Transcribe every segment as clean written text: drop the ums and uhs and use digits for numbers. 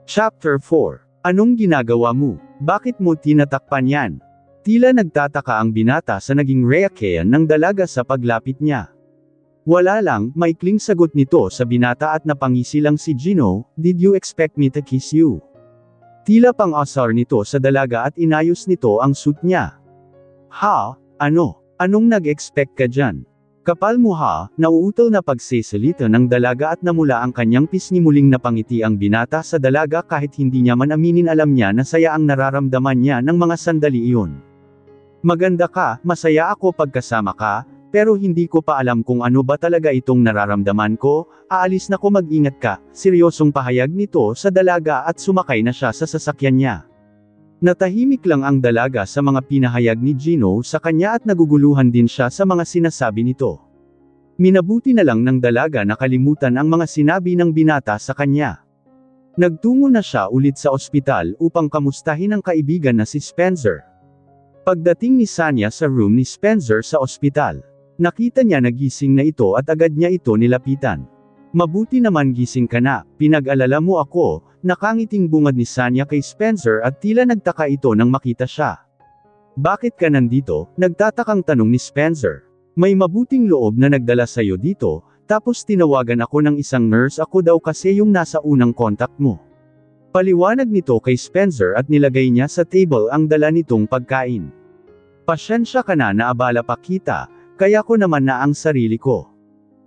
Chapter 4. Anong ginagawa mo? Bakit mo tinatakpan yan? Tila nagtataka ang binata sa naging reaksyon ng dalaga sa paglapit niya. Wala lang, maikling sagot nito sa binata at napangisi lang si Gino, "Did you expect me to kiss you?" Tila pang-asar nito sa dalaga at inayos nito ang suit niya. "Ha? Ano? Anong nag-expect ka dyan? Kapal mo ha?" Nauutol na pagsisalita ng dalaga at namula ang kanyang pisngi, muling napangiti ang binata sa dalaga kahit hindi niya man aminin, alam niya na saya ang nararamdaman niya ng mga sandali iyon. "Maganda ka, masaya ako pagkasama ka, pero hindi ko pa alam kung ano ba talaga itong nararamdaman ko, aalis na ko, mag-ingat ka," seryosong pahayag nito sa dalaga at sumakay na siya sa sasakyan niya. Natahimik lang ang dalaga sa mga pinahayag ni Gino sa kanya at naguguluhan din siya sa mga sinasabi nito. Minabuti na lang ng dalaga na kalimutan ang mga sinabi ng binata sa kanya. Nagtungo na siya ulit sa ospital upang kamustahin ang kaibigan na si Spencer. Pagdating ni Sanya sa room ni Spencer sa ospital, nakita niya na gising na ito at agad niya ito nilapitan. "Mabuti naman, gising ka na, pinag-alala mo ako," nakangiting bungad ni Sanya kay Spencer at tila nagtaka ito nang makita siya. "Bakit ka nandito?" nagtatakang tanong ni Spencer. "May mabuting loob na nagdala sa'yo dito, tapos tinawagan ako ng isang nurse, ako daw kasi yung nasa unang contact mo." Paliwanag nito kay Spencer at nilagay niya sa table ang dala nitong pagkain. "Pasyensya ka na, naabala pa kita, kaya ko naman na ang sarili ko."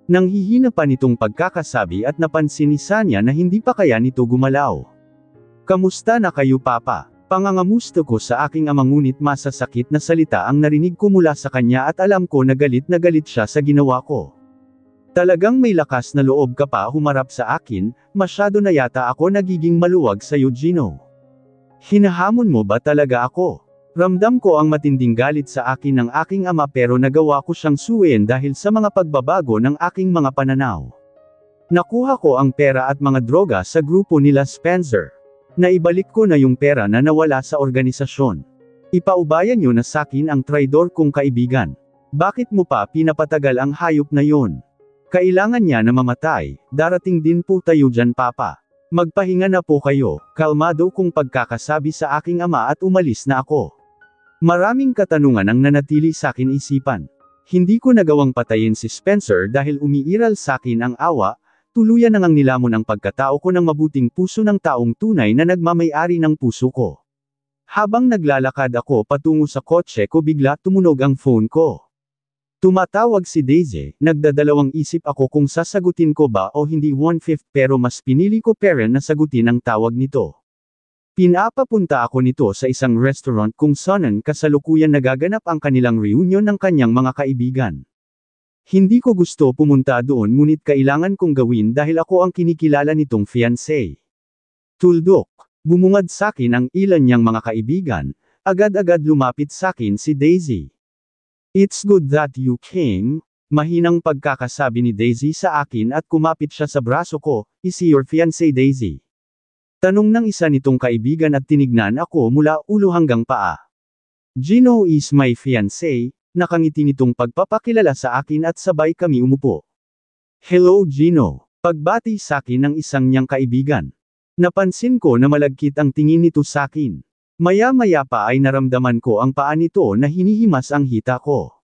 Nanghihina pa nitong pagkakasabi at napansin ni Sanya na hindi pa kaya nito gumalaw. "Kamusta na kayo, Papa?" Pangangamusta ko sa aking ama, ngunit masasakit na salita ang narinig ko mula sa kanya at alam ko na galit siya sa ginawa ko. "Talagang may lakas na loob ka pa humarap sa akin, masyado na yata ako nagiging maluwag sa'yo, Gino. Hinahamon mo ba talaga ako? Ramdam ko ang matinding galit sa akin ng aking ama, pero nagawa ko siyang suwayin dahil sa mga pagbabago ng aking mga pananaw. Nakuha ko ang pera at mga droga sa grupo nila Spencer. Naibalik ko na yung pera na nawala sa organisasyon. Ipaubayan niyo na sakin ang traidor kong kaibigan. Bakit mo pa pinapatagal ang hayop na yon? Kailangan niya na mamatay, darating din po tayo dyan, Papa. Magpahinga na po kayo." Kalmado kong pagkakasabi sa aking ama at umalis na ako. Maraming katanungan ang nanatili sa akin isipan. Hindi ko nagawang patayin si Spencer dahil umiiral sa akin ang awa, tuluyan nang nilamon ang pagkatao ko ng mabuting puso ng taong tunay na nagmamay-ari ng puso ko. Habang naglalakad ako patungo sa kotse ko, bigla tumunog ang phone ko. Tumatawag si Daisy, nagdadalawang isip ako kung sasagutin ko ba o hindi 1/5, pero mas pinili ko pa rin na sagutin ang tawag nito. Pinapapunta ako nito sa isang restaurant kung saan kasalukuyan nagaganap ang kanilang reunion ng kanyang mga kaibigan. Hindi ko gusto pumunta doon, ngunit kailangan kong gawin dahil ako ang kinikilala nitong fiancé. Tuldok. Bumungad sakin ang ilan niyang mga kaibigan, agad-agad lumapit sakin si Daisy. "It's good that you came," mahinang pagkakasabi ni Daisy sa akin at kumapit siya sa braso ko. "Is he your fiancé, Daisy?" Tanong ng isa nitong kaibigan at tinignan ako mula ulo hanggang paa. "Gino is my fiancé," nakangiti nitong pagpapakilala sa akin at sabay kami umupo. "Hello, Gino," pagbati sakin ng isang niyang kaibigan. Napansin ko na malagkit ang tingin nito sakin. Maya-maya pa ay naramdaman ko ang paa nito na hinihimas ang hita ko.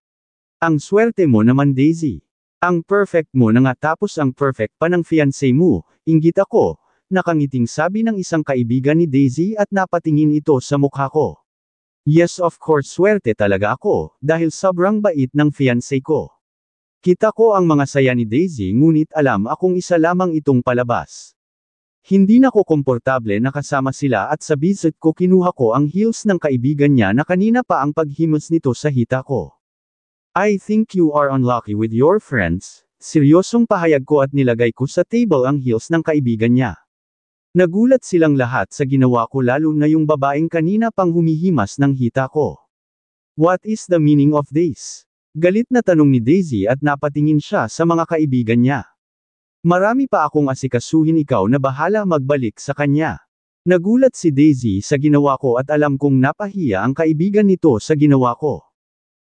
"Ang swerte mo naman, Daisy. Ang perfect mo na nga, tapos ang perfect pa ng fiancé mo," inggit ako. Nakangiting sabi ng isang kaibigan ni Daisy at napatingin ito sa mukha ko. "Yes, of course, swerte talaga ako, dahil sobrang bait ng fiancé ko." Kita ko ang mga saya ni Daisy, ngunit alam akong isa lamang itong palabas. Hindi na ko komportable na kasama sila at sa visit ko kinuha ko ang heels ng kaibigan niya na kanina pa ang paghimas nito sa hita ko. "I think you are unlucky with your friends," seryosong pahayag ko at nilagay ko sa table ang heels ng kaibigan niya. Nagulat silang lahat sa ginawa ko, lalo na yung babaeng kanina pang humihimas ng hita ko. "What is the meaning of this?" galit na tanong ni Daisy at napatingin siya sa mga kaibigan niya. "Marami pa akong asikasuhin, ikaw na bahala magbalik sa kanya." Nagulat si Daisy sa ginawa ko at alam kong napahiya ang kaibigan nito sa ginawa ko.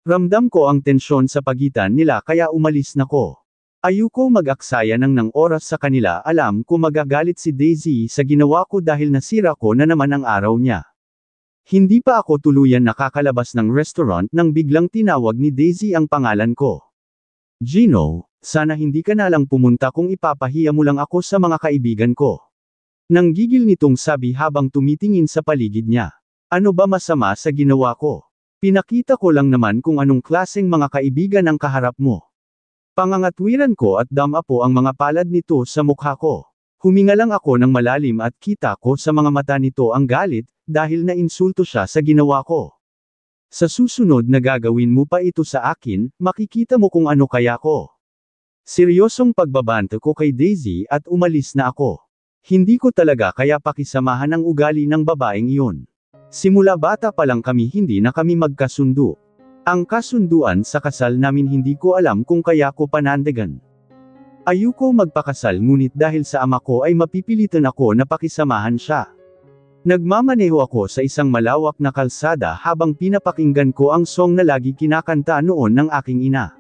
Ramdam ko ang tensyon sa pagitan nila kaya umalis na ko. Ayoko mag-aksaya ng oras sa kanila, alam ko magagalit si Daisy sa ginawa ko dahil nasira ko na naman ang araw niya. Hindi pa ako tuluyan nakakalabas ng restaurant nang biglang tinawag ni Daisy ang pangalan ko. Gino, sana hindi ka na lang pumunta kung ipapahiya mo lang ako sa mga kaibigan ko. Nanggigil nitong sabi habang tumitingin sa paligid niya. Ano ba masama sa ginawa ko? Pinakita ko lang naman kung anong klaseng mga kaibigan ang kaharap mo. Pangangatwiran ko at dama po ang mga palad nito sa mukha ko. Huminga lang ako ng malalim at kita ko sa mga mata nito ang galit, dahil na-insulto siya sa ginawa ko. Sa susunod na gagawin mo pa ito sa akin, makikita mo kung ano kaya ko. Seryosong pagbabanta ko kay Daisy at umalis na ako. Hindi ko talaga kaya pakisamahan ang ugali ng babaeng iyon. Simula bata pa lang kami hindi na kami magkasundo. Ang kasunduan sa kasal namin hindi ko alam kung kaya ko panandagan. Ayoko magpakasal ngunit dahil sa ama ko ay mapipilitan ako na pakisamahan siya. Nagmamaneho ako sa isang malawak na kalsada habang pinapakinggan ko ang song na lagi kinakanta noon ng aking ina.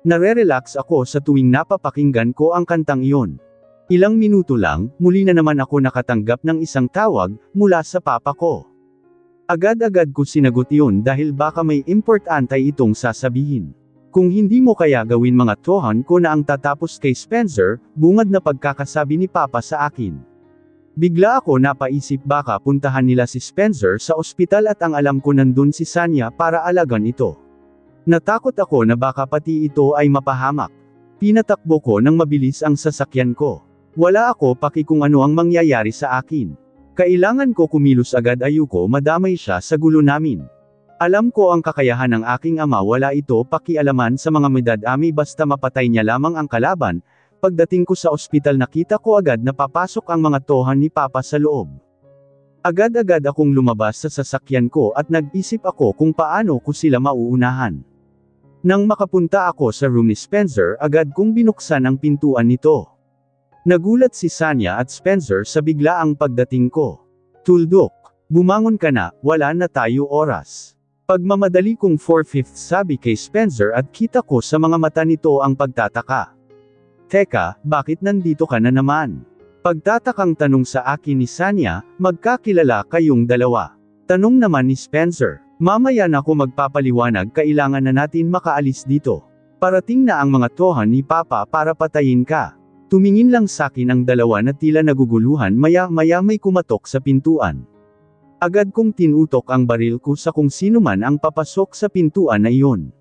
Nare-relax ako sa tuwing napapakinggan ko ang kantang iyon. Ilang minuto lang, muli na naman ako nakatanggap ng isang tawag mula sa papa ko. Agad-agad ko sinagot iyon dahil baka may importante itong sasabihin. Kung hindi mo kaya gawin mga tohan ko na ang tatapos kay Spencer, bungad na pagkakasabi ni Papa sa akin. Bigla ako napaisip baka puntahan nila si Spencer sa ospital at ang alam ko nandun si Sanya para alagan ito. Natakot ako na baka pati ito ay mapahamak. Pinatakbo ko ng mabilis ang sasakyan ko. Wala ako paki kung ano ang mangyayari sa akin. Kailangan ko kumilos agad, ayoko madamay siya sa gulo namin. Alam ko ang kakayahan ng aking ama, wala ito pakialaman sa mga madadami basta mapatay niya lamang ang kalaban. Pagdating ko sa ospital nakita ko agad na papasok ang mga tohan ni Papa sa loob. Agad-agad akong lumabas sa sasakyan ko at nag-isip ako kung paano ko sila mauunahan. Nang makapunta ako sa room ni Spencer, agad kong binuksan ang pintuan nito. Nagulat si Sanya at Spencer sa biglaang pagdating ko. Tuldok, bumangon ka na, wala na tayo oras. Pagmamadali kong 4/5 sabi kay Spencer at kita ko sa mga mata nito ang pagtataka. Teka, bakit nandito ka na naman? Pagtatakang tanong sa akin ni Sanya, magkakilala kayong dalawa. Tanong naman ni Spencer, mamaya na ako magpapaliwanag, kailangan na natin makaalis dito. Parating na ang mga tohan ni Papa para patayin ka. Tumingin lang sakin ang dalawa na tila naguguluhan, maya-maya may kumatok sa pintuan. Agad kong tinutok ang baril ko sa kung sino man ang papasok sa pintuan na iyon.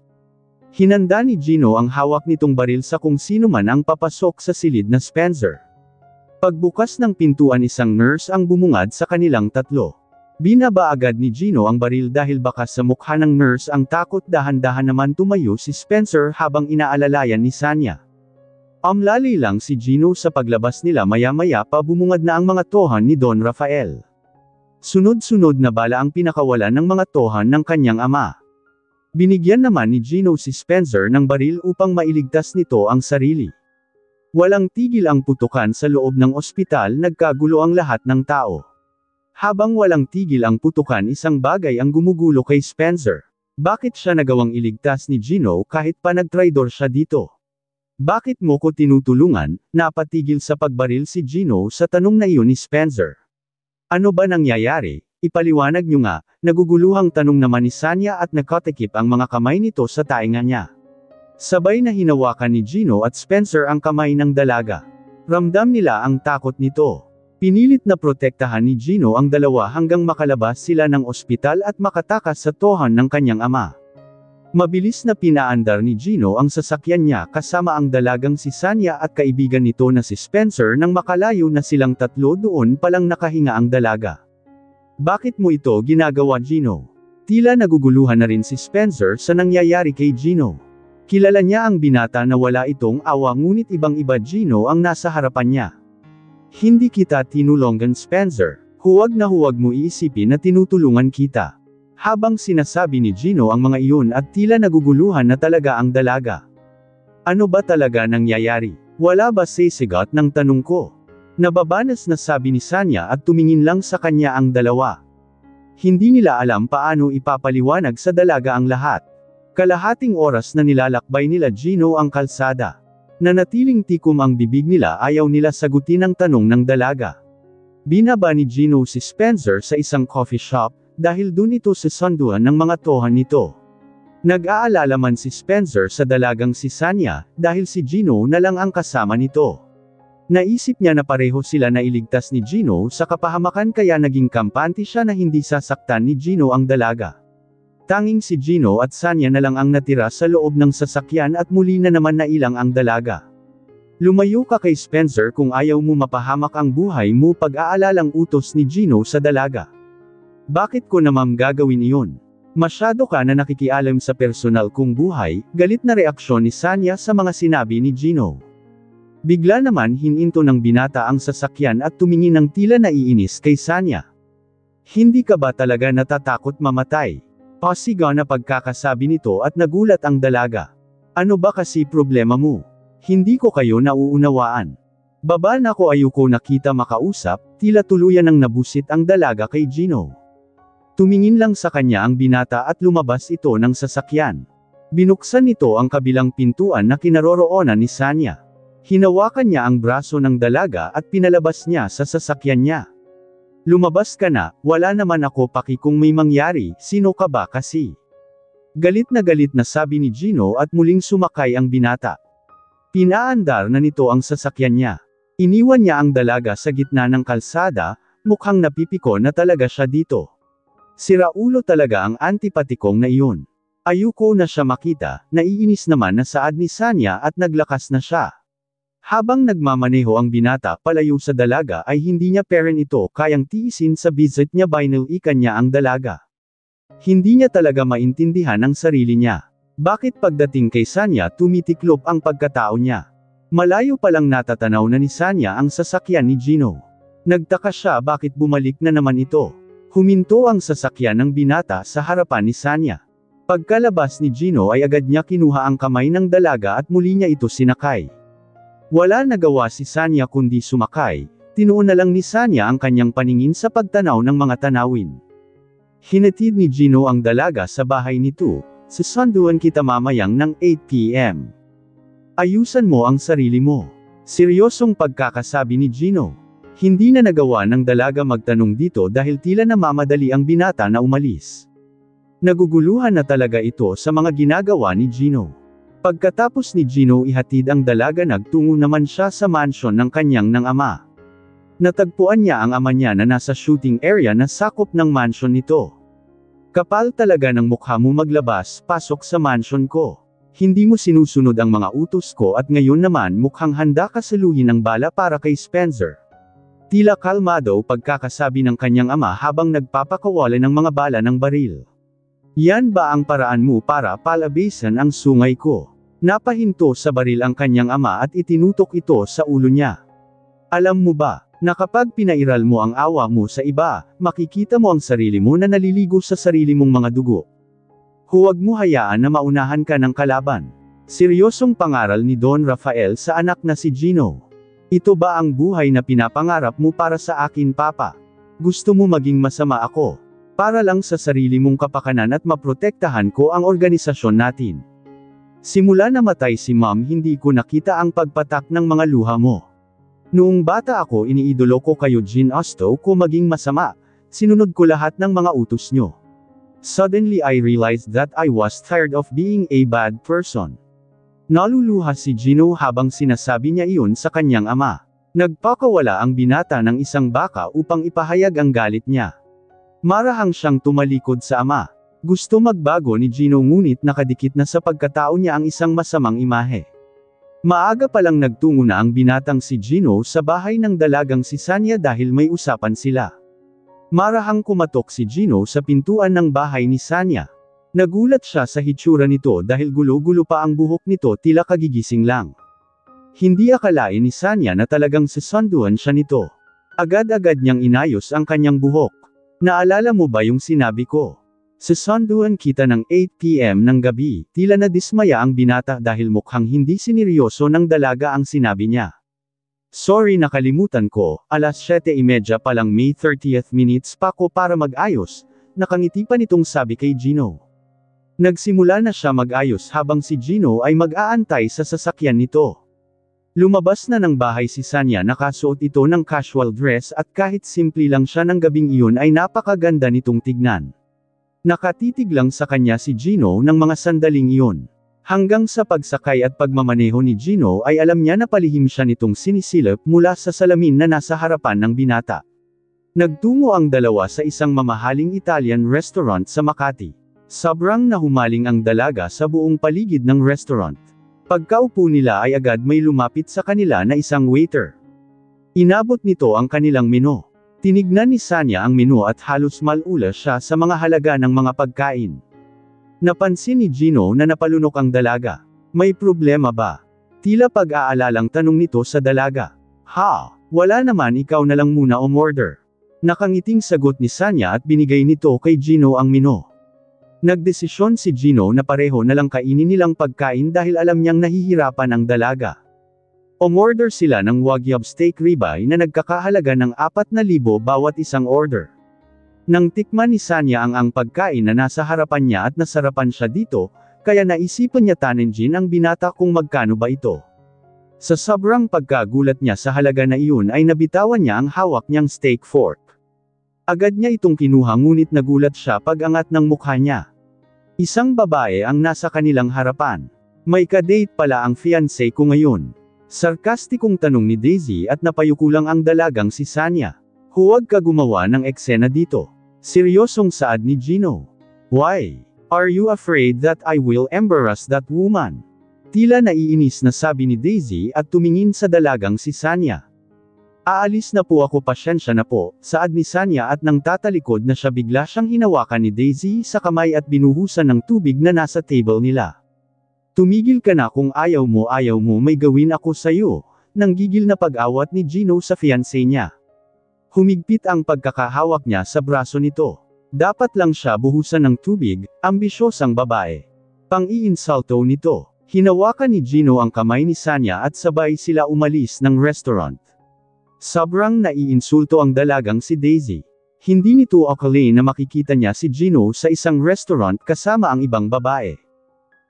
Hinanda ni Gino ang hawak nitong baril sa kung sino man ang papasok sa silid na Spencer. Pagbukas ng pintuan, isang nurse ang bumungad sa kanilang tatlo. Binaba agad ni Gino ang baril dahil baka sa mukha ng nurse ang takot. Dahan-dahan naman tumayo si Spencer habang inaalalayan ni Sanya. Amlali lang si Gino sa paglabas nila, maya-maya pa bumungad na ang mga tohan ni Don Rafael. Sunod-sunod na bala ang pinakawalan ng mga tohan ng kanyang ama. Binigyan naman ni Gino si Spencer ng baril upang mailigtas nito ang sarili. Walang tigil ang putukan sa loob ng ospital, nagkagulo ang lahat ng tao. Habang walang tigil ang putukan, isang bagay ang gumugulo kay Spencer. Bakit siya nagawang iligtas ni Gino kahit pa nagtraidor siya dito? Bakit mo ko tinutulungan? Napatigil sa pagbaril si Gino sa tanong na iyon ni Spencer. Ano ba nangyayari? Ipaliwanag niyo nga, naguguluhang tanong naman ni Sanya at nakatikip ang mga kamay nito sa tainga niya. Sabay na hinawakan ni Gino at Spencer ang kamay ng dalaga. Ramdam nila ang takot nito. Pinilit na protektahan ni Gino ang dalawa hanggang makalabas sila ng ospital at makatakas sa tohan ng kanyang ama. Mabilis na pinaandar ni Gino ang sasakyan niya kasama ang dalagang si Sanya at kaibigan nito na si Spencer. Nang makalayo na silang tatlo, doon palang nakahinga ang dalaga. Bakit mo ito ginagawa, Gino? Tila naguguluhan na rin si Spencer sa nangyayari kay Gino. Kilala niya ang binata na wala itong awa, ngunit ibang-iba Gino ang nasa harapan niya. Hindi kita tinulungan, Spencer. Huwag na huwag mo iisipin na tinutulungan kita. Habang sinasabi ni Gino ang mga iyon at tila naguguluhan na talaga ang dalaga. Ano ba talaga nangyayari? Wala ba sisigat ng tanong ko? Nababanas na sabi ni Sanya at tumingin lang sa kanya ang dalawa. Hindi nila alam paano ipapaliwanag sa dalaga ang lahat. Kalahating oras na nilalakbay nila Gino ang kalsada. Nanatiling tikom ang bibig nila, ayaw nila sagutin ang tanong ng dalaga. Binaba ni Gino si Spencer sa isang coffee shop, dahil dun ito susunduan ng mga tohan nito. Nag-aalala man si Spencer sa dalagang si Sanya, dahil si Gino na lang ang kasama nito. Naisip niya na pareho sila na iligtas ni Gino sa kapahamakan, kaya naging kampante siya na hindi sasaktan ni Gino ang dalaga. Tanging si Gino at Sanya na lang ang natira sa loob ng sasakyan at muli na naman nailang ang dalaga. Lumayo ka kay Spencer kung ayaw mo mapahamak ang buhay mo, pag-aalalang utos ni Gino sa dalaga. Bakit ko naman gagawin iyon? Masyado ka na nakikialam sa personal kong buhay, galit na reaksyon ni Sanya sa mga sinabi ni Gino. Bigla naman hininto ng binata ang sasakyan at tumingin ng tila naiinis kay Sanya. Hindi ka ba talaga natatakot mamatay? Pasigaw na pagkakasabi nito at nagulat ang dalaga. Ano ba kasi problema mo? Hindi ko kayo nauunawaan. Baba na ko, ayoko na kita makausap, tila tuluyan ng nabusit ang dalaga kay Gino. Tumingin lang sa kanya ang binata at lumabas ito ng sasakyan. Binuksan nito ang kabilang pintuan na kinaroroonan ni Sanya. Hinawakan niya ang braso ng dalaga at pinalabas niya sa sasakyan niya. Lumabas ka na, wala naman ako paki kung may mangyari, sino ka ba kasi? Galit na sabi ni Gino at muling sumakay ang binata. Pinaandar na nito ang sasakyan niya. Iniwan niya ang dalaga sa gitna ng kalsada, mukhang napipiko na talaga siya dito. Siraulo talaga ang antipatikong na iyon. Ayoko na siya makita, naiinis naman na saad ni Sanya at naglakas na siya. Habang nagmamaneho ang binata palayo sa dalaga ay hindi niya parent ito kayang tiisin sa visit niya, binalikan niya ang dalaga. Hindi niya talaga maintindihan ang sarili niya. Bakit pagdating kay Sanya tumitiklop ang pagkatao niya? Malayo palang natatanaw na ni Sanya ang sasakyan ni Gino. Nagtaka siya bakit bumalik na naman ito. Huminto ang sasakyan ng binata sa harapan ni Sanya. Pagkalabas ni Gino ay agad niya kinuha ang kamay ng dalaga at muli niya ito sinakay. Wala nagawa si Sanya kundi sumakay, tinuon na lang ni Sanya ang kanyang paningin sa pagtanaw ng mga tanawin. Hinatid ni Gino ang dalaga sa bahay nito, susunduan kita mamayang ng 8 p.m. Ayusan mo ang sarili mo. Seryosong pagkakasabi ni Gino. Hindi na nagawa ng dalaga magtanong dito dahil tila namamadali ang binata na umalis. Naguguluhan na talaga ito sa mga ginagawa ni Gino. Pagkatapos ni Gino ihatid ang dalaga, nagtungo naman siya sa mansyon ng kanyang ama. Natagpuan niya ang ama niya na nasa shooting area na sakop ng mansyon nito. Kapal talaga ng mukha mo, maglabas, pasok sa mansyon ko. Hindi mo sinusunod ang mga utos ko at ngayon naman mukhang handa ka saluhin ang bala para kay Spencer. Tila kalmado pagkakasabi ng kanyang ama habang nagpapakawala ng mga bala ng baril. Yan ba ang paraan mo para palabasan ang sungay ko? Napahinto sa baril ang kanyang ama at itinutok ito sa ulo niya. Alam mo ba, na kapag pinairal mo ang awa mo sa iba, makikita mo ang sarili mo na naliligo sa sarili mong mga dugo. Huwag mo hayaan na maunahan ka ng kalaban. Seryosong pangaral ni Don Rafael sa anak na si Gino. Ito ba ang buhay na pinapangarap mo para sa akin, Papa? Gusto mo maging masama ako? Para lang sa sarili mong kapakanan at maprotektahan ko ang organisasyon natin. Simula namatay si Mom, hindi ko nakita ang pagpatak ng mga luha mo. Noong bata ako, iniidolo ko kayo, Gene Osto, ko maging masama. Sinunod ko lahat ng mga utos nyo. Suddenly I realized that I was tired of being a bad person. Naluluha si Gino habang sinasabi niya iyon sa kanyang ama. Nagpakawala ang binata ng isang baka upang ipahayag ang galit niya. Marahang siyang tumalikod sa ama. Gusto magbago ni Gino ngunit nakadikit na sa pagkatao niya ang isang masamang imahe. Maaga palang nagtungo na ang binatang si Gino sa bahay ng dalagang si Sanya dahil may usapan sila. Marahang kumatok si Gino sa pintuan ng bahay ni Sanya. Nagulat siya sa hitsura nito dahil gulo-gulo pa ang buhok nito, tila kagigising lang. Hindi akalain ni Sanya na talagang susunduan siya nito. Agad-agad niyang inayos ang kanyang buhok. Naalala mo ba yung sinabi ko? Susunduan kita ng 8 p.m. ng gabi, tila nadismaya ang binata dahil mukhang hindi sineryoso ng dalaga ang sinabi niya. Sorry, nakalimutan ko, alas 7:30 pa lang, May 30th, minutes pa ko para mag-ayos, nakangiti pa nitong sabi kay Gino. Nagsimula na siya mag-ayos habang si Gino ay mag-aantay sa sasakyan nito. Lumabas na ng bahay si Sanya, nakasuot ito ng casual dress at kahit simple lang siya ng gabing iyon ay napakaganda nitong tignan. Nakatitig lang sa kanya si Gino ng mga sandaling iyon. Hanggang sa pagsakay at pagmamaneho ni Gino ay alam niya na palihim siya nitong sinisilip mula sa salamin na nasa harapan ng binata. Nagtungo ang dalawa sa isang mamahaling Italian restaurant sa Makati. Sobrang nahumaling ang dalaga sa buong paligid ng restaurant. Pagkaupo nila ay agad may lumapit sa kanila na isang waiter. Inabot nito ang kanilang menu. Tinignan ni Sanya ang menu at halos malula siya sa mga halaga ng mga pagkain. Napansin ni Gino na napalunok ang dalaga. May problema ba? Tila pag-aalalang tanong nito sa dalaga. Ha, wala naman, ikaw na lang muna umorder. Nakangiting sagot ni Sanya at binigay nito kay Gino ang menu. Nagdesisyon si Gino na pareho na lang kainin nilang pagkain dahil alam niyang nahihirapan ang dalaga. Umorder sila ng Wagyu steak ribeye na nagkakahalaga ng 4,000 bawat isang order. Nang tikman ni Sanya ang pagkain na nasa harapan niya at nasarapan siya dito, kaya naisipan niya tanungin ang binata kung magkano ba ito. Sa sobrang pagkagulat niya sa halaga na iyon ay nabitawan niya ang hawak niyang steak fork. Agad niya itong kinuha ngunit nagulat siya pag-angat ng mukha niya. Isang babae ang nasa kanilang harapan. May ka-date pala ang fiancé ko ngayon. Sarkastikong tanong ni Daisy at napayuko lang ang dalagang si Sanya. Huwag ka gumawa ng eksena dito. Seryosong saad ni Gino. Why? Are you afraid that I will embarrass that woman? Tila naiinis na sabi ni Daisy at tumingin sa dalagang si Sanya. Aalis na po ako, pasyensya na po, saad ni Sanya at nang tatalikod na siya bigla siyang hinawakan ni Daisy sa kamay at binuhusan ng tubig na nasa table nila. Tumigil ka na, kung ayaw mo may gawin ako sayo, nanggigil na pag-awat ni Gino sa fiancé niya. Humigpit ang pagkakahawak niya sa braso nito. Dapat lang siya buhusan ng tubig, ambisyosang babae. Pang-iinsulto nito. Hinawakan ni Gino ang kamay ni Sanya at sabay sila umalis ng restaurant. Sobrang naiinsulto ang dalagang si Daisy. Hindi nito akalain na makikita niya si Gino sa isang restaurant kasama ang ibang babae.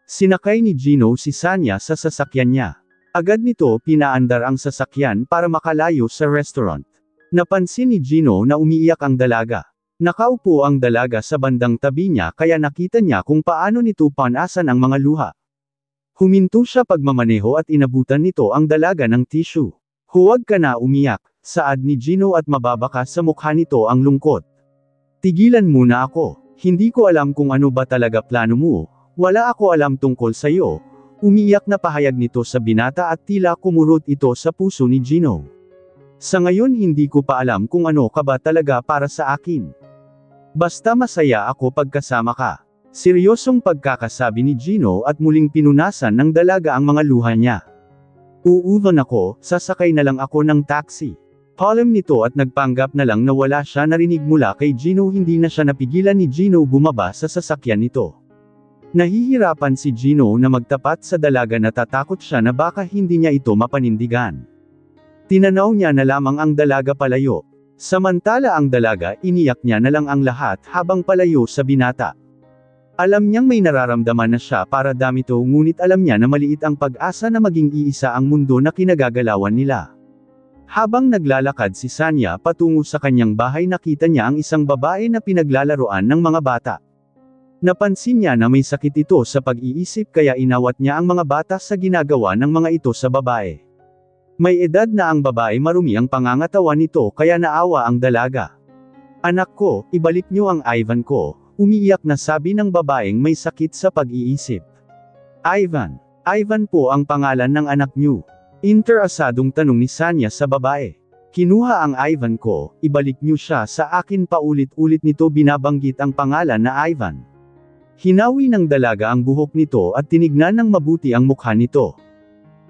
Sinakay ni Gino si Sanya sa sasakyan niya. Agad nito pinaandar ang sasakyan para makalayo sa restaurant. Napansin ni Gino na umiiyak ang dalaga. Nakaupo ang dalaga sa bandang tabi niya kaya nakita niya kung paano nito panasan ang mga luha. Huminto siya pagmamaneho at inabutan nito ang dalaga ng tissue. Huwag ka na umiyak, saad ni Gino at mababakas sa mukha nito ang lungkot. Tigilan muna ako, hindi ko alam kung ano ba talaga plano mo, wala ako alam tungkol sa iyo. Umiiyak na pahayag nito sa binata at tila kumurot ito sa puso ni Gino. Sa ngayon hindi ko pa alam kung ano ka ba talaga para sa akin. Basta masaya ako pagkasama ka. Seryosong pagkakasabi ni Gino at muling pinunasan ng dalaga ang mga luha niya. Uuwan ako, sasakay na lang ako ng taxi. Palem nito at nagpanggap na lang na wala siya narinig mula kay Gino. Hindi na siya napigilan ni Gino bumaba sa sasakyan nito. Nahihirapan si Gino na magtapat sa dalaga, natatakot siya na baka hindi niya ito mapanindigan. Tinanaw niya na lamang ang dalaga palayo. Samantala ang dalaga, iniyak niya na lang ang lahat habang palayo sa binata. Alam niyang may nararamdaman na siya para damito, ngunit alam niya na maliit ang pag-asa na maging iisa ang mundo na kinagagalawan nila. Habang naglalakad si Sanya patungo sa kanyang bahay, nakita niya ang isang babae na pinaglalaroan ng mga bata. Napansin niya na may sakit ito sa pag-iisip kaya inawat niya ang mga bata sa ginagawa ng mga ito sa babae. May edad na ang babae, marumi ang pangangatawan nito kaya naawa ang dalaga. Anak ko, ibalik niyo ang Ivan ko. Umiiyak na sabi ng babaeng may sakit sa pag-iisip. Ivan. Ivan po ang pangalan ng anak niyo. Interasadong tanong ni Sanya sa babae. Kinuha ang Ivan ko, ibalik niyo siya sa akin. Paulit-ulit nito binabanggit ang pangalan na Ivan. Hinawi ng dalaga ang buhok nito at tinignan ng mabuti ang mukha nito.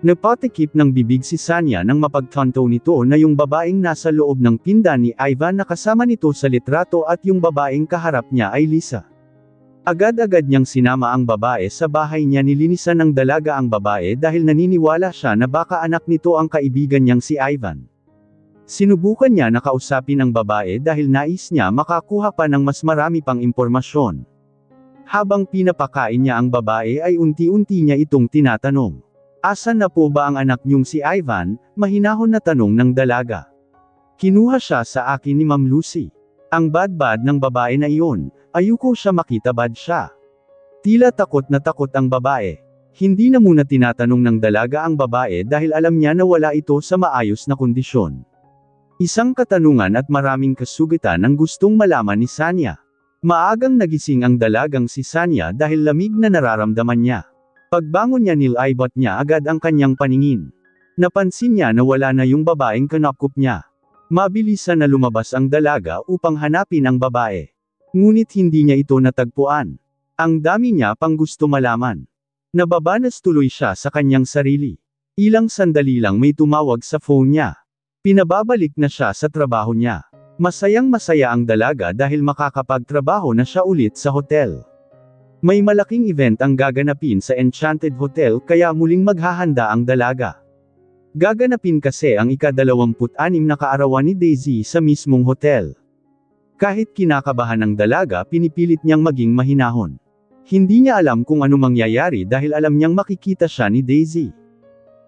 Napatikip ng bibig si Sanya nang mapagtanto nito na yung babaeng nasa loob ng pindan ni Ivan na kasama nito sa litrato at yung babaeng kaharap niya ay Lisa. Agad-agad niyang sinama ang babae sa bahay niya. Nilinisan ng dalaga ang babae dahil naniniwala siya na baka anak nito ang kaibigan niyang si Ivan. Sinubukan niya na kausapin ang babae dahil nais niya makakuha pa ng mas marami pang impormasyon. Habang pinapakain niya ang babae ay unti-unti niya itong tinatanong. Asan na po ba ang anak niyong si Ivan? Mahinahon na tanong ng dalaga. Kinuha siya sa akin ni Ma'am Lucy. Ang bad-bad ng babae na iyon, ayoko siya makita bad siya. Tila takot na takot ang babae. Hindi na muna tinatanong ng dalaga ang babae dahil alam niya na wala ito sa maayos na kondisyon. Isang katanungan at maraming kasugitan ang gustong malaman ni Sanya. Maagang nagising ang dalagang si Sanya dahil lamig na nararamdaman niya. Pagbangon niya nilibot niya agad ang kanyang paningin. Napansin niya na wala na yung babaeng kinakop niya. Mabilisan na lumabas ang dalaga upang hanapin ang babae. Ngunit hindi niya ito natagpuan. Ang dami niya pang gusto malaman. Nababanas tuloy siya sa kanyang sarili. Ilang sandali lang may tumawag sa phone niya. Pinababalik na siya sa trabaho niya. Masayang-masaya ang dalaga dahil makakapagtrabaho na siya ulit sa hotel. May malaking event ang gaganapin sa Enchanted Hotel kaya muling maghahanda ang dalaga. Gaganapin kasi ang ika-26 na kaarawan ni Daisy sa mismong hotel. Kahit kinakabahan ng dalaga pinipilit niyang maging mahinahon. Hindi niya alam kung ano mangyayari dahil alam niyang makikita siya ni Daisy.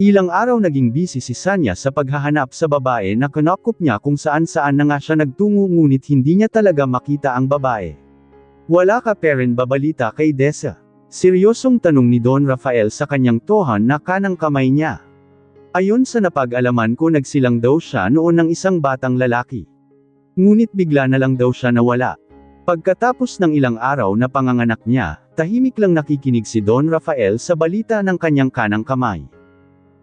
Ilang araw naging busy si Sanya sa paghahanap sa babae na kinakop niya kung saan-saan na nga siya nagtungo ngunit hindi niya talaga makita ang babae. Wala ka pa rin babalita kay Dessa? Seryosong tanong ni Don Rafael sa kanyang tohan na kanang kamay niya. Ayon sa napag-alaman ko nagsilang daw siya noon ng isang batang lalaki. Ngunit bigla na lang daw siya nawala. Pagkatapos ng ilang araw na panganganak niya, tahimik lang nakikinig si Don Rafael sa balita ng kanyang kanang kamay.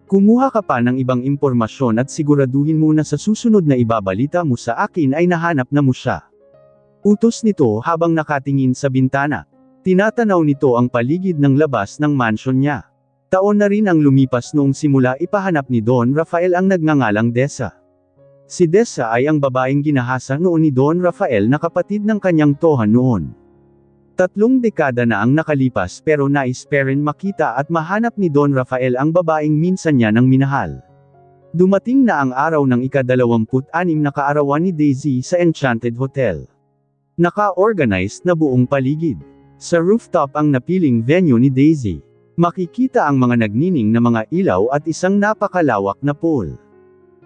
Kumuha ka pa ng ibang impormasyon at siguraduhin mo na sa susunod na ibabalita mo sa akin ay nahanap na mo siya. Utos nito habang nakatingin sa bintana. Tinatanaw nito ang paligid ng labas ng mansion niya. Taon na rin ang lumipas noong simula ipahanap ni Don Rafael ang nagngangalang Dessa. Si Dessa ay ang babaeng ginahasa noon ni Don Rafael na kapatid ng kanyang tohan noon. 3 dekada na ang nakalipas pero nais pa rin makita at mahanap ni Don Rafael ang babaeng minsan niya nang minahal. Dumating na ang araw ng ika-26 na kaarawan ni Daisy sa Enchanted Hotel. Naka-organized na buong paligid. Sa rooftop ang napiling venue ni Daisy. Makikita ang mga nagnining na mga ilaw at isang napakalawak na pool.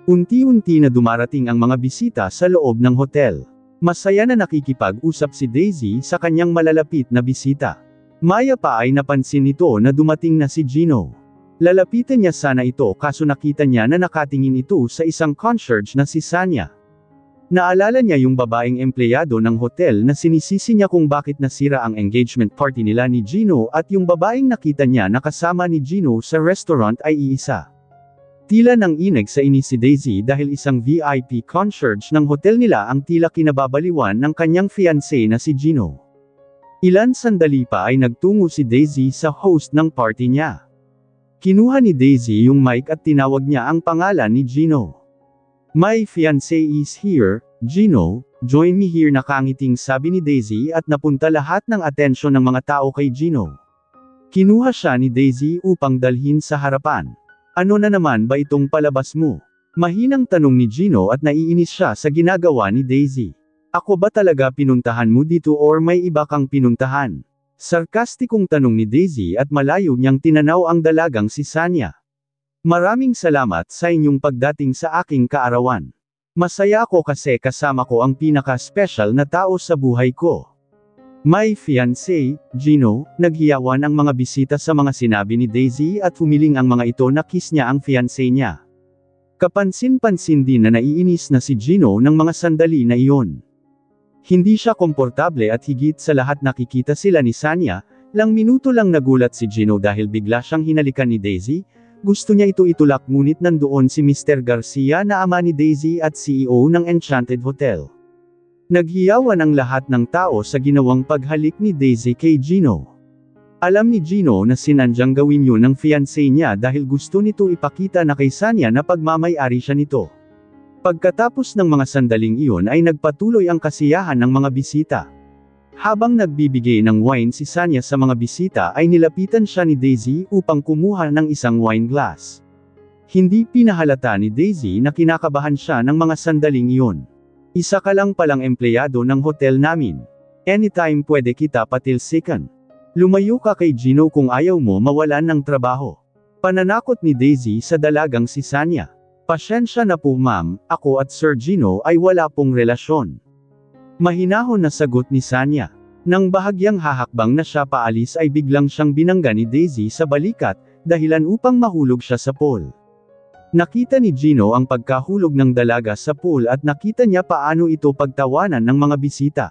Unti-unti na dumarating ang mga bisita sa loob ng hotel. Masaya na nakikipag-usap si Daisy sa kanyang malalapit na bisita. Maya pa ay napansin nito na dumating na si Gino. Lalapitan niya sana ito kaso nakita niya na nakatingin ito sa isang concierge na si Sanya. Naalala niya yung babaeng empleyado ng hotel na sinisisi niya kung bakit nasira ang engagement party nila ni Gino at yung babaeng nakita niya na kasama ni Gino sa restaurant ay iisa. Tila nang ineg sa inis si Daisy dahil isang VIP concierge ng hotel nila ang tila kinababaliwan ng kanyang fiancé na si Gino. Ilan sandali pa ay nagtungo si Daisy sa host ng party niya. Kinuha ni Daisy yung mic at tinawag niya ang pangalan ni Gino. My fiancé is here, Gino, join me here nakangiting sabi ni Daisy at napunta lahat ng atensyon ng mga tao kay Gino. Kinuha siya ni Daisy upang dalhin sa harapan. Ano na naman ba itong palabas mo? Mahinang tanong ni Gino at naiinis siya sa ginagawa ni Daisy. Ako ba talaga pinuntahan mo dito or may iba kang pinuntahan? Sarkastikong tanong ni Daisy at malayo niyang tinanaw ang dalagang si Sanya. Maraming salamat sa inyong pagdating sa aking kaarawan. Masaya ako kasi kasama ko ang pinaka-special na tao sa buhay ko. My fiancé, Gino, naghiyawan ang mga bisita sa mga sinabi ni Daisy at humiling ang mga ito na kiss niya ang fiancé niya. Kapansin-pansin din na naiinis na si Gino ng mga sandali na iyon. Hindi siya komportable at higit sa lahat nakikita sila ni Sanya, lang minuto lang nagulat si Gino dahil bigla siyang hinalikan ni Daisy, gusto niya ito itulak ngunit nandoon si Mr. Garcia na ama ni Daisy at CEO ng Enchanted Hotel. Naghiyawan ang lahat ng tao sa ginawang paghalik ni Daisy kay Gino. Alam ni Gino na sinandyang gawin yun ng fiancé niya dahil gusto nito ipakita na kay Sanya na pagmamay-ari siya nito. Pagkatapos ng mga sandaling iyon ay nagpatuloy ang kasiyahan ng mga bisita. Habang nagbibigay ng wine si Sanya sa mga bisita ay nilapitan siya ni Daisy upang kumuha ng isang wine glass. Hindi pinahalata ni Daisy na kinakabahan siya ng mga sandaling iyon. Isa ka lang palang empleyado ng hotel namin. Anytime pwede kita patilsikan. Lumayo ka kay Gino kung ayaw mo mawalan ng trabaho. Pananakot ni Daisy sa dalagang si Sanya. Pasensya na po ma'am, ako at Sir Gino ay wala pong relasyon. Mahinahon na sagot ni Sanya. Nang bahagyang hahakbang na siya paalis ay biglang siyang binangga ni Daisy sa balikat, dahilan upang mahulog siya sa pool. Nakita ni Gino ang pagkahulog ng dalaga sa pool at nakita niya paano ito pagtawanan ng mga bisita.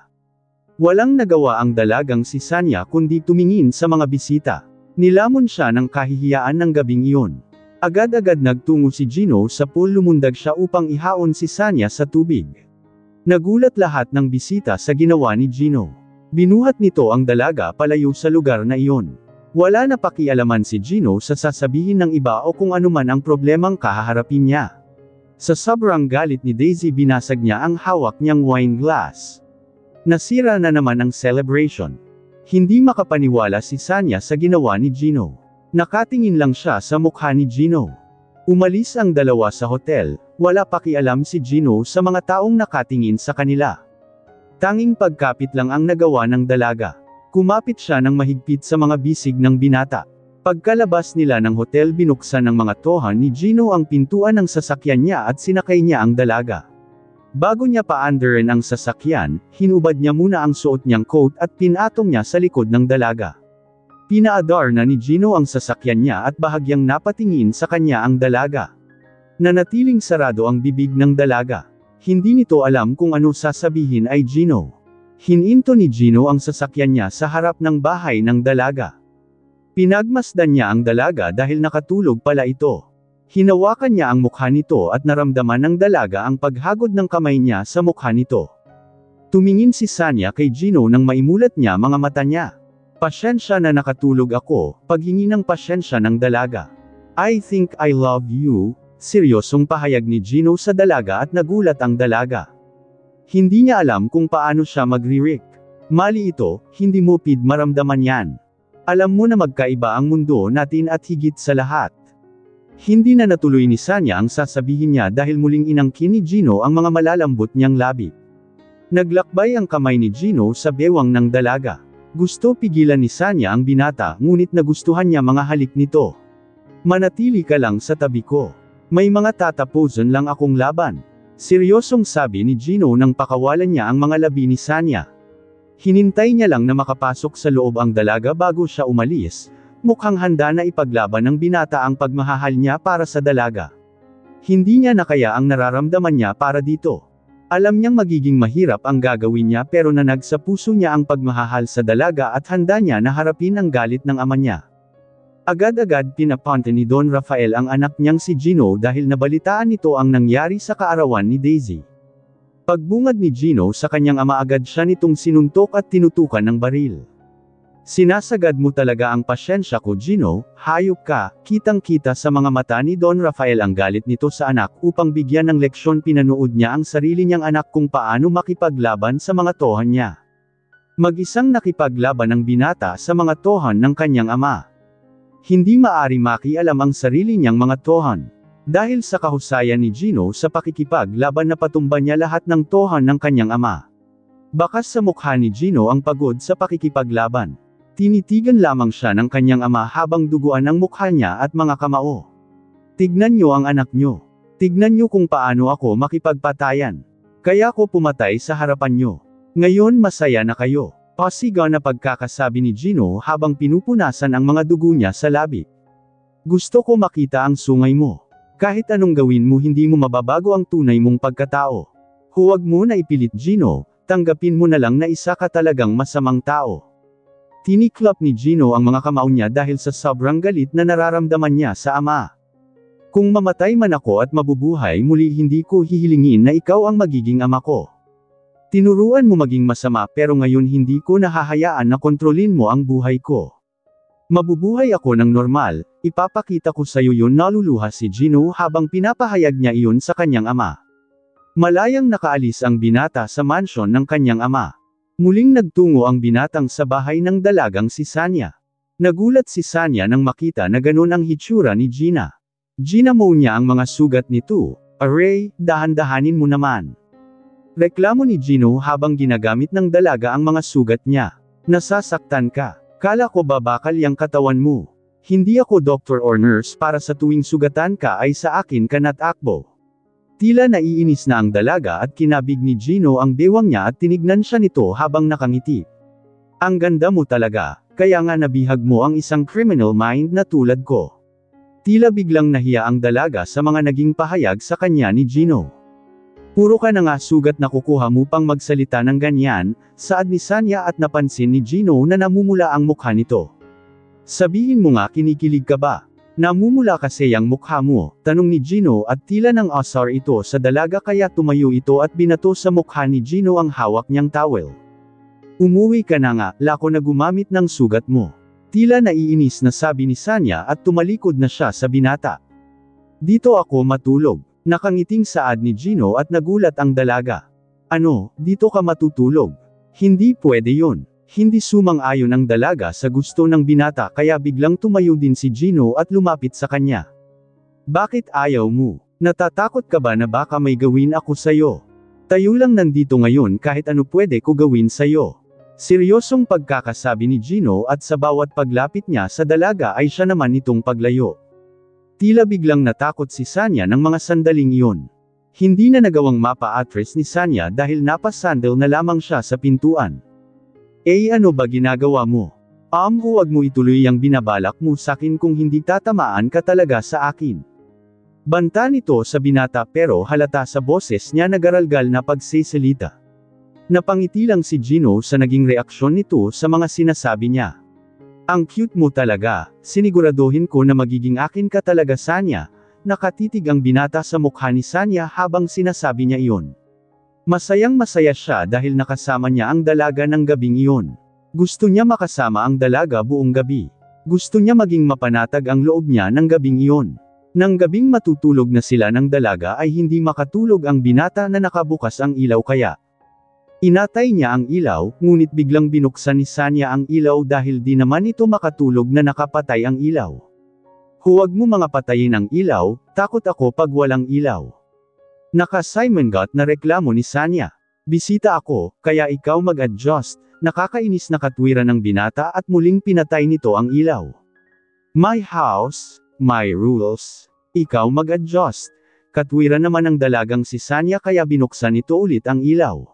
Walang nagawa ang dalagang si Sanya kundi tumingin sa mga bisita. Nilamon siya ng kahihiyaan ng gabing iyon. Agad-agad nagtungo si Gino sa pool, lumundag siya upang ihaon si Sanya sa tubig. Nagulat lahat ng bisita sa ginawa ni Gino. Binuhat nito ang dalaga palayo sa lugar na iyon. Wala na pakialaman si Gino sa sasabihin ng iba o kung anuman ang problemang kahaharapin niya. Sa sobrang galit ni Daisy binasag niya ang hawak niyang wine glass. Nasira na naman ang celebration. Hindi makapaniwala si Sanya sa ginawa ni Gino. Nakatingin lang siya sa mukha ni Gino. Umalis ang dalawa sa hotel, wala pakialam si Gino sa mga taong nakatingin sa kanila. Tanging pagkapit lang ang nagawa ng dalaga. Kumapit siya ng mahigpit sa mga bisig ng binata. Pagkalabas nila ng hotel binuksan ng mga tohan ni Gino ang pintuan ng sasakyan niya at sinakay niya ang dalaga. Bago niya paandarin ang sasakyan, hinubad niya muna ang suot niyang coat at pinatong niya sa likod ng dalaga. Pinaadar na ni Gino ang sasakyan niya at bahagyang napatingin sa kanya ang dalaga. Nanatiling sarado ang bibig ng dalaga. Hindi nito alam kung ano sasabihin ay Gino. Hininto ni Gino ang sasakyan niya sa harap ng bahay ng dalaga. Pinagmasdan niya ang dalaga dahil nakatulog pala ito. Hinawakan niya ang mukha nito at naramdaman ng dalaga ang paghagod ng kamay niya sa mukha nito. Tumingin si Sanya kay Gino nang maimulat niya mga mata niya. Pasyensya na nakatulog ako, paghingi ng pasyensya ng dalaga. I think I love you. Seryosong pahayag ni Gino sa dalaga at nagulat ang dalaga. Hindi niya alam kung paano siya magre-react. Mali ito, hindi mo pid maramdaman yan. Alam mo na magkaiba ang mundo natin at higit sa lahat. Hindi na natuloy ni Sanya ang sasabihin niya dahil muling inangkin ni Gino ang mga malalambot niyang labi. Naglakbay ang kamay ni Gino sa bewang ng dalaga. Gusto pigilan ni Sanya ang binata ngunit nagustuhan niya mga halik nito. Manatili ka lang sa tabi ko. May mga tatapusin lang akong laban. Seryosong sabi ni Gino nang pakawalan niya ang mga labi ni Sanya. Hinintay niya lang na makapasok sa loob ang dalaga bago siya umalis, mukhang handa na ipaglaban ng binata ang pagmahal niya para sa dalaga. Hindi niya nakaya ang nararamdaman niya para dito. Alam niyang magiging mahirap ang gagawin niya pero nanag sa puso niya ang pagmahal sa dalaga at handa niya na harapin ang galit ng ama niya. Agad-agad pinapunta ni Don Rafael ang anak niyang si Gino dahil nabalitaan nito ang nangyari sa kaarawan ni Daisy. Pagbungad ni Gino sa kanyang ama agad siya nitong sinuntok at tinutukan ng baril. Sinasagad mo talaga ang pasyensya ko Gino, hayop ka, kitang-kita sa mga mata ni Don Rafael ang galit nito sa anak upang bigyan ng leksyon pinanood niya ang sarili niyang anak kung paano makipaglaban sa mga tohan niya. Mag-isang nakipaglaban ang binata sa mga tohan ng kanyang ama. Hindi maari makialam ang sarili niyang mga tohan. Dahil sa kahusayan ni Gino sa pakikipaglaban na patumba niya lahat ng tohan ng kanyang ama. Bakas sa mukha ni Gino ang pagod sa pakikipaglaban. Tinitigan lamang siya ng kanyang ama habang duguan ang mukha niya at mga kamao. Tignan niyo ang anak niyo. Tignan niyo kung paano ako makipagpatayan. Kaya ko pumatay sa harapan niyo. Ngayon masaya na kayo. Pasigaw na pagkakasabi ni Gino habang pinupunasan ang mga dugo niya sa labi. Gusto ko makita ang sungay mo. Kahit anong gawin mo hindi mo mababago ang tunay mong pagkatao. Huwag mo na ipilit Gino, tanggapin mo na lang na isa ka talagang masamang tao. Tiniklap ni Gino ang mga kamao niya dahil sa sobrang galit na nararamdaman niya sa ama. Kung mamatay man ako at mabubuhay muli hindi ko hihilingin na ikaw ang magiging ama ko. Tinuruan mo maging masama pero ngayon hindi ko nahahayaan na kontrolin mo ang buhay ko. Mabubuhay ako ng normal, ipapakita ko sa iyo yun naluluha si Gino habang pinapahayag niya iyon sa kanyang ama. Malayang nakaalis ang binata sa mansyon ng kanyang ama. Muling nagtungo ang binatang sa bahay ng dalagang si Sanya. Nagulat si Sanya nang makita na ganun ang hitsura ni Gina. Gina mo niya ang mga sugat nito. Aray, dahan-dahanin mo naman. Reklamo ni Gino habang ginagamit ng dalaga ang mga sugat niya. Nasasaktan ka. Kala ko babakal yang katawan mo. Hindi ako doctor or nurse para sa tuwing sugatan ka ay sa akin ka natakbo. Tila naiinis na ang dalaga at kinabig ni Gino ang bewang niya at tinignan siya nito habang nakangiti. Ang ganda mo talaga, kaya nga nabihag mo ang isang criminal mind na tulad ko. Tila biglang nahiya ang dalaga sa mga naging pahayag sa kanya ni Gino. Puro ka na nga sugat na kukuha mo pang magsalita ng ganyan, saad ni Sanya at napansin ni Gino na namumula ang mukha nito. Sabihin mo nga kinikilig ka ba? Namumula kasi ang mukha mo, tanong ni Gino at tila nang asar ito sa dalaga kaya tumayo ito at binato sa mukha ni Gino ang hawak niyang towel. Umuwi ka na nga, lako na gumamit ng sugat mo. Tila naiinis na sabi ni Sanya at tumalikod na siya sa binata. Dito ako matulog, nakangiting saad ni Gino at nagulat ang dalaga. Ano, dito ka matutulog? Hindi pwede yun. Hindi sumang-ayon ang dalaga sa gusto ng binata kaya biglang tumayo din si Gino at lumapit sa kanya. Bakit ayaw mo? Natatakot ka ba na baka may gawin ako sayo? Tayo lang nandito ngayon kahit ano pwede ko gawin sayo. Seryosong pagkakasabi ni Gino at sa bawat paglapit niya sa dalaga ay siya naman itong paglayo. Tila biglang natakot si Sanya ng mga sandaling iyon. Hindi na nagawang mapa-atras ni Sanya dahil napasandal na lamang siya sa pintuan. Ano ba ginagawa mo? Huwag mo ituloy ang binabalak mo sakin kung hindi tatamaan ka talaga sa akin. Banta nito sa binata pero halata sa boses niya nagaralgal na pagsisalita. Napangiti lang si Gino sa naging reaksyon nito sa mga sinasabi niya. Ang cute mo talaga, siniguraduhin ko na magiging akin ka talaga Sanya, nakatitig ang binata sa mukha ni Sanya habang sinasabi niya iyon. Masayang masaya siya dahil nakasama niya ang dalaga ng gabing iyon. Gusto niya makasama ang dalaga buong gabi. Gusto niya maging mapanatag ang loob niya ng gabing iyon. Nang gabing matutulog na sila ng dalaga ay hindi makatulog ang binata na nakabukas ang ilaw kaya. Inatay niya ang ilaw, ngunit biglang binuksan ni Sanya ang ilaw dahil di naman ito makatulog na nakapatay ang ilaw. Huwag mo mga patayin ang ilaw, takot ako pag walang ilaw. Naka-Simon Got na reklamo ni Sanya. Bisita ako, kaya ikaw mag-adjust, nakakainis na katwiran ng binata at muling pinatay nito ang ilaw. My house, my rules. Ikaw mag-adjust. Katwiran naman ng dalagang si Sanya kaya binuksan nito ulit ang ilaw.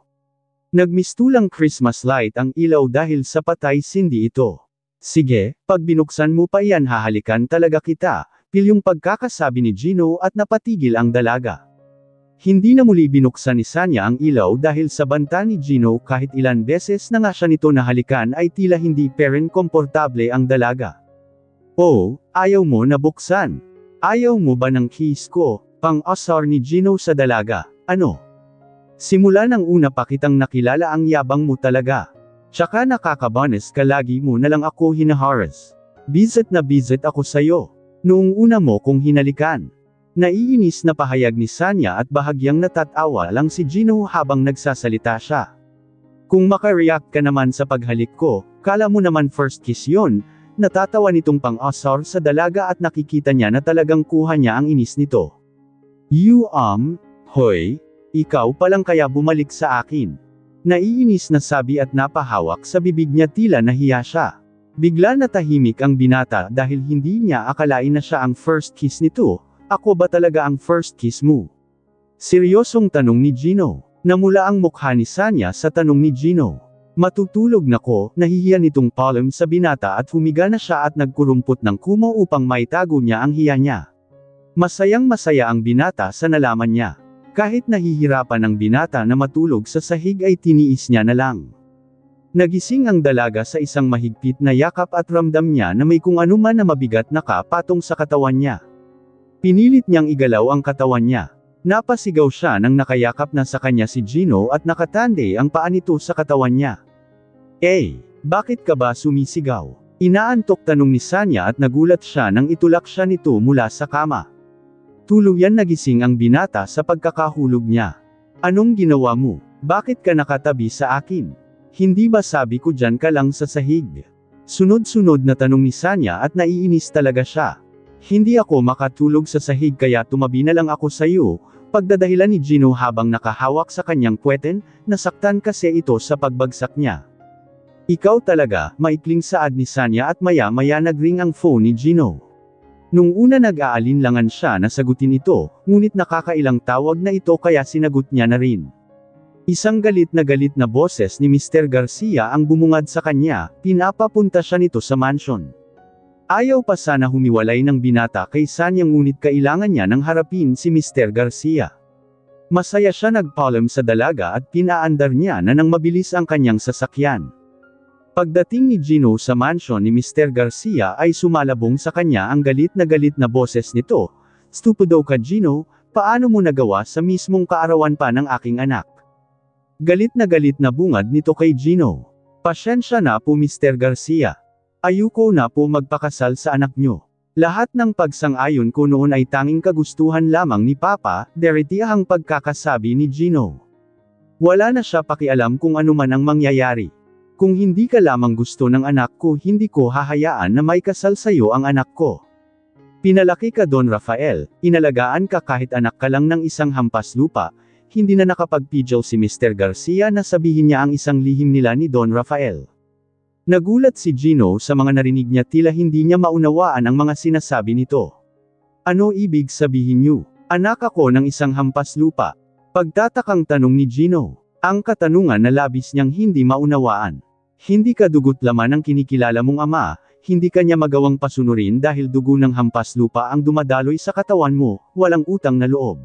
Nagmistulang Christmas light ang ilaw dahil sa patay sindi ito. Sige, pag binuksan mo pa yan hahalikan talaga kita, pilyong pagkakasabi ni Gino at napatigil ang dalaga. Hindi na muli binuksan ni Sanya ang ilaw dahil sa banta ni Gino kahit ilan beses na nga siya nito nahalikan ay tila hindi peren komportable ang dalaga. Oh, ayaw mo na buksan? Ayaw mo ba ng kiss ko? Pang-asar ni Gino sa dalaga, ano? Simula nang una pa kitang nakilala ang yabang mo talaga. Tsaka nakakabanes ka lagi mo na lang ako hinaharas. Bizet na bizet ako sayo. Noong una mo kong hinalikan. Naiinis na pahayag ni Sanya at bahagyang natatawa lang si Gino habang nagsasalita siya. Kung makareact ka naman sa paghalik ko, kala mo naman first kiss yon, natatawa nitong pang-asar sa dalaga at nakikita niya na talagang kuha niya ang inis nito. Hoy, ikaw palang kaya bumalik sa akin. Naiinis na sabi at napahawak sa bibig niya tila nahiya siya. Bigla natahimik ang binata dahil hindi niya akalain na siya ang first kiss nito. Ako ba talaga ang first kiss mo? Seryosong tanong ni Gino. Namula ang mukha ni Sanya sa tanong ni Gino. Matutulog na ko, nahihiya nitong palm sa binata at humiga na siya at nagkurumpot ng kumo upang maitago niya ang hiya niya. Masayang masaya ang binata sa nalaman niya. Kahit nahihirapan ang binata na matulog sa sahig ay tiniis niya na lang. Nagising ang dalaga sa isang mahigpit na yakap at ramdam niya na may kung anuman na mabigat na patong sa katawan niya. Pinilit niyang igalaw ang katawan niya. Napasigaw siya nang nakayakap na sa kanya si Gino at nakatande ang paa nito sa katawan niya. Bakit ka ba sumisigaw? Inaantok tanong ni Sanya at nagulat siya nang itulak siya nito mula sa kama. Tuluyan nagising ang binata sa pagkakahulog niya. Anong ginawa mo? Bakit ka nakatabi sa akin? Hindi ba sabi ko dyan ka lang sa sahig? Sunod-sunod na tanong ni Sanya at naiinis talaga siya. Hindi ako makatulog sa sahig kaya tumabi na lang ako sa iyo, pagdadahilan ni Gino habang nakahawak sa kanyang puweten, nasaktan kasi ito sa pagbagsak niya. Ikaw talaga, maikling saad ni Sanya at maya-maya nagring ang phone ni Gino. Nung una nag-aalinlangan siya na sagutin ito, ngunit nakakailang tawag na ito kaya sinagot niya na rin. Isang galit na boses ni Mr. Garcia ang bumungad sa kanya, pinapapunta siya nito sa mansion. Ayaw pa sana humiwalay ng binata kay Sanya ngunit kailangan niya nang harapin si Mr. Garcia. Masaya siya nagpaalam sa dalaga at pinaandar niya na nang mabilis ang kanyang sasakyan. Pagdating ni Gino sa mansion ni Mr. Garcia ay sumalabong sa kanya ang galit na boses nito. Stupido ka Gino, paano mo nagawa sa mismong kaarawan pa ng aking anak? Galit na bungad nito kay Gino. Pasyensya na po Mr. Garcia. Ayoko na po magpakasal sa anak nyo. Lahat ng pagsang-ayon ko noon ay tanging kagustuhan lamang ni Papa, deritiyahang pagkakasabi ni Gino. Wala na siya pakialam kung ano man ang mangyayari. Kung hindi ka lamang gusto ng anak ko hindi ko hahayaan na may kasal sayo ang anak ko. Pinalaki ka Don Rafael, inalagaan ka kahit anak ka lang ng isang hampas lupa, hindi na nakapagpidyaw si Mr. Garcia na sabihin niya ang isang lihim nila ni Don Rafael. Nagulat si Gino sa mga narinig niya tila hindi niya maunawaan ang mga sinasabi nito. Ano ibig sabihin niyo? Anak ako ng isang hampas lupa. Pagtatakang tanong ni Gino. Ang katanungan na labis niyang hindi maunawaan. Hindi ka dugo't laman ng kinikilala mong ama, hindi ka niya magawang pasunurin dahil dugo ng hampas lupa ang dumadaloy sa katawan mo, walang utang na loob.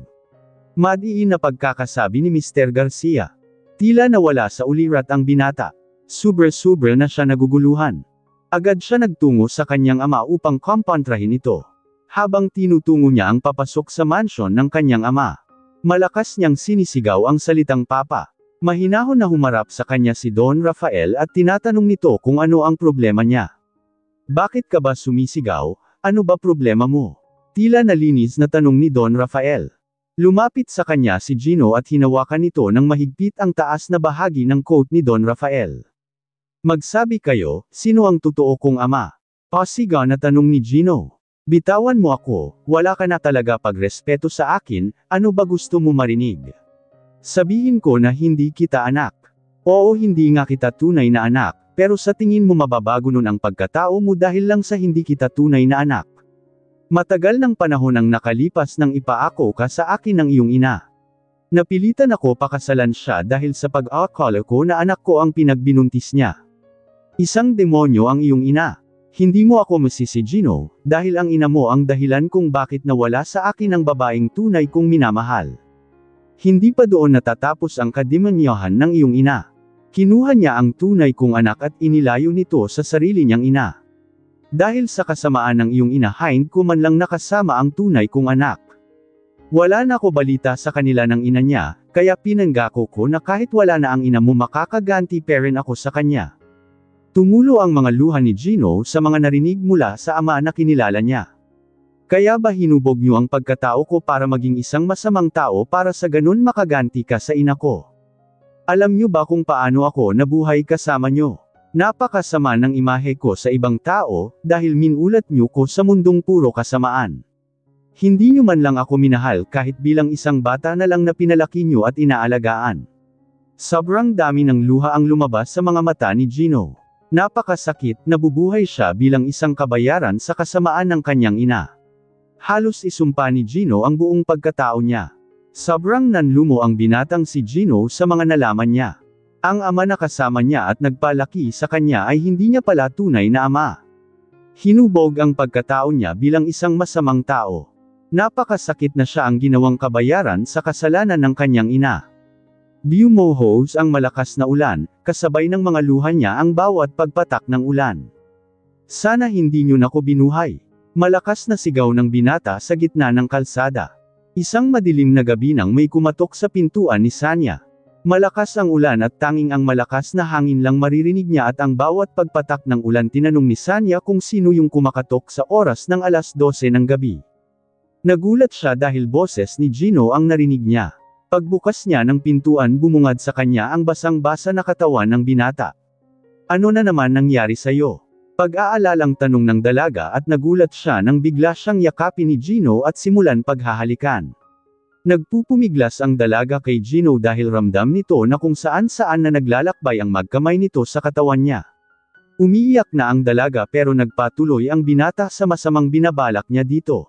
Madiin na pagkakasabi ni Mr. Garcia. Tila nawala sa ulirat ang binata. Sobra na siya naguguluhan. Agad siya nagtungo sa kanyang ama upang kompantrahin ito. Habang tinutungo niya ang papasok sa mansyon ng kanyang ama. Malakas niyang sinisigaw ang salitang papa. Mahinahon na humarap sa kanya si Don Rafael at tinatanong nito kung ano ang problema niya. Bakit ka ba sumisigaw? Ano ba problema mo? Tila nalinis na tanong ni Don Rafael. Lumapit sa kanya si Gino at hinawakan nito ng mahigpit ang taas na bahagi ng coat ni Don Rafael. Magsabi kayo, sino ang totoo kong ama? Pasigaw na tanong ni Gino. Bitawan mo ako, wala ka na talaga pagrespeto sa akin, ano ba gusto mo marinig? Sabihin ko na hindi kita anak. Oo hindi nga kita tunay na anak, pero sa tingin mo mababago nun ang pagkatao mo dahil lang sa hindi kita tunay na anak. Matagal ng panahon ang nakalipas nang ipaako ka sa akin ng iyong ina. Napilitan ako pakasalan siya dahil sa pag-akala ko na anak ko ang pinagbinuntis niya. Isang demonyo ang iyong ina. Hindi mo ako masisi Gino, dahil ang ina mo ang dahilan kung bakit nawala sa akin ang babaeng tunay kong minamahal. Hindi pa doon natatapos ang kademonyohan ng iyong ina. Kinuha niya ang tunay kong anak at inilayo nito sa sarili niyang ina. Dahil sa kasamaan ng iyong ina hind ko man lang nakasama ang tunay kong anak. Wala na ako balita sa kanila ng ina niya, kaya pinanggako ko na kahit wala na ang ina mo makakaganti pa rin ako sa kanya. Tumulo ang mga luha ni Gino sa mga narinig mula sa ama na kinilala niya. Kaya ba hinubog niyo ang pagkatao ko para maging isang masamang tao para sa ganun makaganti ka sa ina ko? Alam niyo ba kung paano ako nabuhay kasama niyo? Napakasama ng imahe ko sa ibang tao, dahil minulat niyo ko sa mundong puro kasamaan. Hindi niyo man lang ako minahal kahit bilang isang bata na lang na pinalaki niyo at inaalagaan. Sobrang dami ng luha ang lumabas sa mga mata ni Gino. Napakasakit, nabubuhay siya bilang isang kabayaran sa kasamaan ng kanyang ina. Halos isumpa ni Gino ang buong pagkatao niya. Sobrang nanlumo ang binatang si Gino sa mga nalaman niya. Ang ama na kasama niya at nagpalaki sa kanya ay hindi niya pala tunay na ama. Hinubog ang pagkatao niya bilang isang masamang tao. Napakasakit na siya ang ginawang kabayaran sa kasalanan ng kanyang ina. Bumuhos ang malakas na ulan, kasabay ng mga luha niya ang bawat pagpatak ng ulan. Sana hindi niyo na ko binuhay. Malakas na sigaw ng binata sa gitna ng kalsada. Isang madilim na gabi nang may kumatok sa pintuan ni Sanya. Malakas ang ulan at tanging ang malakas na hangin lang maririnig niya at ang bawat pagpatak ng ulan tinanong ni Sanya kung sino yung kumakatok sa oras ng 12:00 ng gabi. Nagulat siya dahil boses ni Gino ang narinig niya. Pagbukas niya ng pintuan bumungad sa kanya ang basang-basa na katawan ng binata. Ano na naman nangyari sa'yo? Pag-aalalang tanong ng dalaga at nagulat siya nang bigla siyang yakapin ni Gino at simulan paghahalikan. Nagpupumiglas ang dalaga kay Gino dahil ramdam nito na kung saan-saan na naglalakbay ang magkamay nito sa katawan niya. Umiiyak na ang dalaga pero nagpatuloy ang binata sa masamang binabalak niya dito.